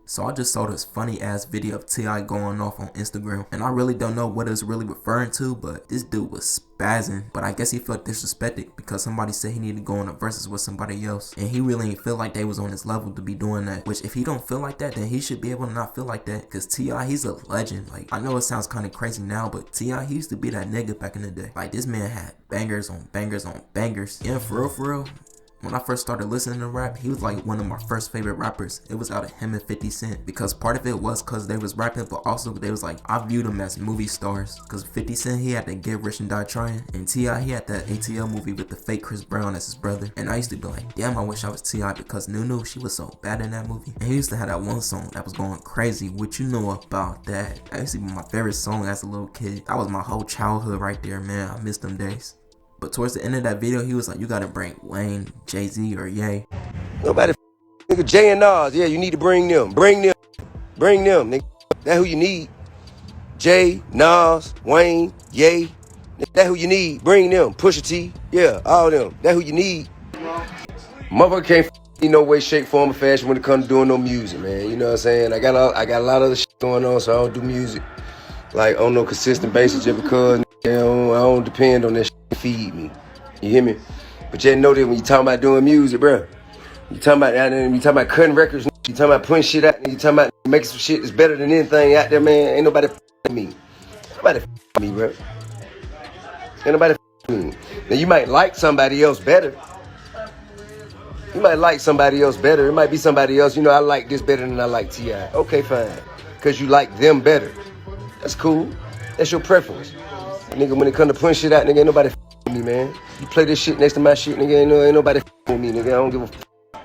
So I just saw this funny ass video of T.I. going off on Instagram, and I really don't know what it's really referring to, but this dude was spazzing. But I guess he felt disrespected because somebody said he needed to go on a versus with somebody else, and he really ain't feel like they was on his level to be doing that. Which if he don't feel like that, then he should be able to not feel like that, because T.I. he's a legend. Like, I know it sounds kind of crazy now, but T.I. he used to be that nigga back in the day. Like, this man had bangers on bangers on bangers. Yeah, for real, for real. When I first started listening to rap, he was like one of my first favorite rappers. It was out of him and 50 Cent, because part of it was because they was rapping, but also they was like, I viewed them as movie stars, because 50 Cent, he had to Get Rich and Die Trying, and T.I. he had that ATL movie with the fake Chris Brown as his brother. And I used to be like, damn, I wish I was T.I. because Nunu, she was so bad in that movie. And he used to have that one song that was going crazy. What you know about that? That used to be my favorite song as a little kid. That was my whole childhood right there, man. I miss them days. But towards the end of that video, he was like, you gotta bring Wayne, Jay-Z, or Ye. Nobody nigga Jay and Nas. Yeah, you need to bring them. Bring them. Bring them, nigga. That who you need. Jay, Nas, Wayne, Ye. That who you need. Bring them. Pusha T. Yeah, all them. That who you need. Motherfucker can't in no way, shape, form, or fashion when it comes to doing no music, man. You know what I'm saying? I got a lot of other shit going on, so I don't do music like on no consistent basis just because I don't depend on that shit to feed me. You hear me? But you know that when you talking about doing music, bro, you talking about cutting records, you talking about putting shit out, you talking about making some shit that's better than anything out there, man. Ain't nobody me. Nobody me, bro. Ain't nobody me. Now you might like somebody else better. You might like somebody else better. It might be somebody else, you know, I like this better than I like T.I. Okay, fine. Because you like them better. That's cool. That's your preference. Nigga, when it come to putting shit out, nigga, ain't nobody with me, man. You play this shit next to my shit, nigga, ain't nobody with me, nigga. I don't give a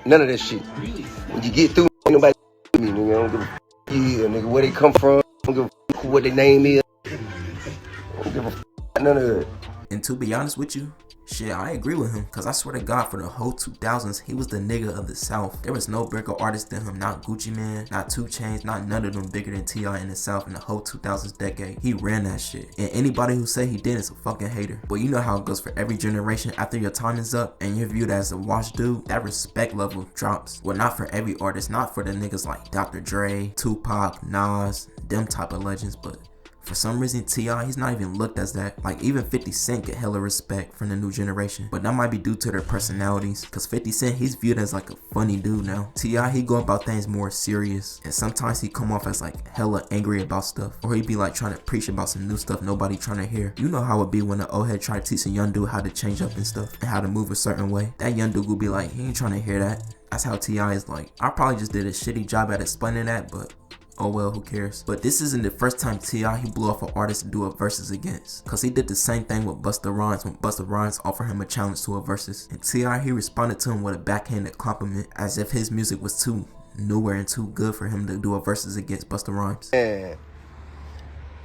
none of that shit. When you get through, ain't nobody with me, nigga. I don't give a yeah, nigga, where they come from. I don't give a what their name is. I don't give a none of that. And to be honest with you, shit, I agree with him, because I swear to God, for the whole 2000s, he was the nigga of the South. There was no bigger artist than him, not Gucci Mane, not 2 Chainz, not none of them bigger than T.I. in the South in the whole 2000s decade. He ran that shit. And anybody who say he didn't is a fucking hater. But you know how it goes for every generation. After your time is up and you're viewed as a washed dude, that respect level drops. Well, not for every artist, not for the niggas like Dr. Dre, Tupac, Nas, them type of legends, but for some reason, T.I., he's not even looked as that. Like, even 50 Cent get hella respect from the new generation. But that might be due to their personalities. Because 50 Cent, he's viewed as like a funny dude now. T.I., he go about things more serious. And sometimes he come off as like hella angry about stuff. Or he be like trying to preach about some new stuff nobody trying to hear. You know how it be when an old head try to teach a young dude how to change up and stuff. And how to move a certain way. That young dude will be like, he ain't trying to hear that. That's how T.I. is like. I probably just did a shitty job at explaining that, but oh well, who cares? But this isn't the first time T.I. he blew off an artist to do a versus against. Cause he did the same thing with Busta Rhymes when Busta Rhymes offered him a challenge to a versus. And T.I. he responded to him with a backhanded compliment as if his music was too newer and too good for him to do a versus against Busta Rhymes.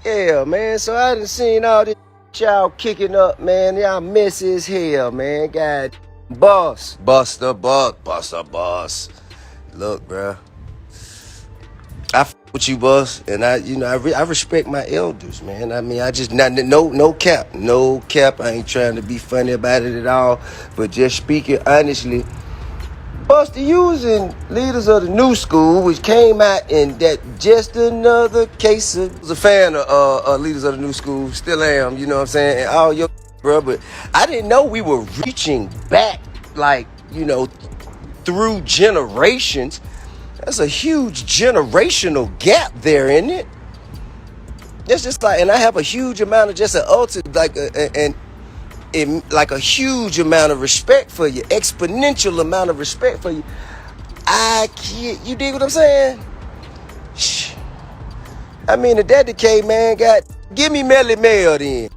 Yeah, man, so I done seen all this y'all kicking up, man. Y'all messy as hell, man. God, boss. Buster. Look, bruh. I f with you, boss, and I respect my elders, man. I mean, I just no cap. I ain't trying to be funny about it at all, but just speaking honestly, Buster using Leaders of the New School, which came out in that just another case of. I was a fan of Leaders of the New School, still am, you know what I'm saying, and all your bro, but I didn't know we were reaching back, like, you know, through generations. That's a huge generational gap there, isn't it? That's just like, and I have a huge amount of just an ultimate, like, like a huge amount of respect for you, exponential amount of respect for you. I can't, you dig what I'm saying? I mean, if that the case, man, give me Melly Mel then.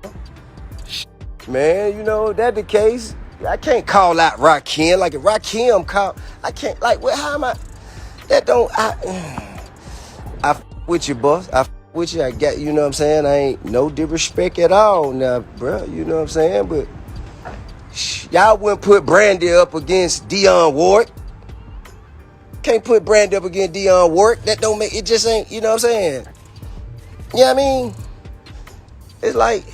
Man, you know, that the case, I can't call out Rakim. Like, if Rakim call, I can't, like, well, how am I? That don't, I with you, boss. I with you. I got, you know what I'm saying? I ain't no disrespect at all now, bro. You know what I'm saying? But y'all wouldn't put Brandy up against Dionne Warwick. Can't put Brandy up against Dionne Warwick. That don't make, it just ain't, you know what I'm saying? You know what I mean? It's like,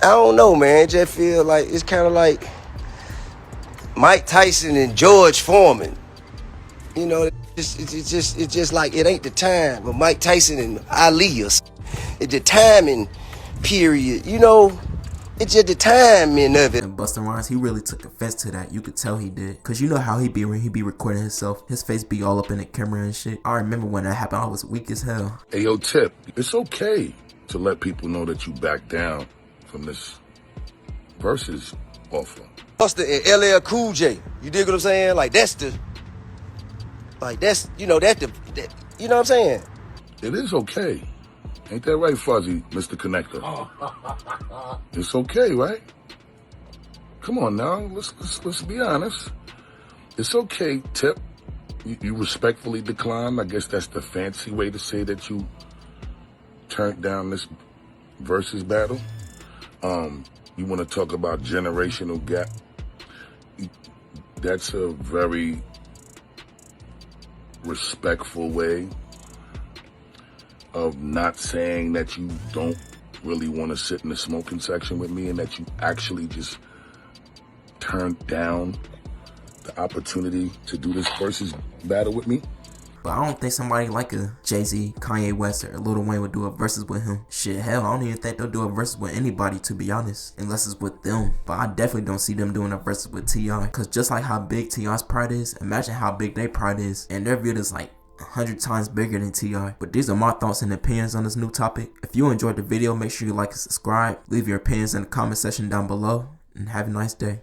I don't know, man. It just feel like, it's kind of like, Mike Tyson and George Foreman. You know, it's just like it ain't the time. But Mike Tyson and Ali, it's the timing period. You know, it's just the timing of it. And Busta Rhymes, he really took offense to that. You could tell he did. Cause you know how he be when he be recording himself. His face be all up in the camera and shit. I remember when that happened, I was weak as hell. Hey, yo, Tip, it's okay to let people know that you back down from this versus offer. Busta and LL Cool J. You dig what I'm saying? Like that's the, you know what I'm saying? It is okay. Ain't that right, Fuzzy, Mr. Connector? It's okay, right? Come on now, let's be honest. It's okay, Tip. You respectfully declined. I guess that's the fancy way to say that you turned down this versus battle. You want to talk about generational gap? That's a very respectful way of not saying that you don't really want to sit in the smoking section with me and that you actually just turned down the opportunity to do this versus battle with me. But I don't think somebody like a Jay-Z, Kanye West, or Lil Wayne would do a versus with him. Shit, hell, I don't even think they'll do a versus with anybody, to be honest, unless it's with them. But I definitely don't see them doing a versus with T.I. Cause just like how big T.I.'s pride is, imagine how big their pride is, and their view is like 100 times bigger than T.I. But these are my thoughts and opinions on this new topic. If you enjoyed the video, make sure you like and subscribe. Leave your opinions in the comment section down below, and have a nice day.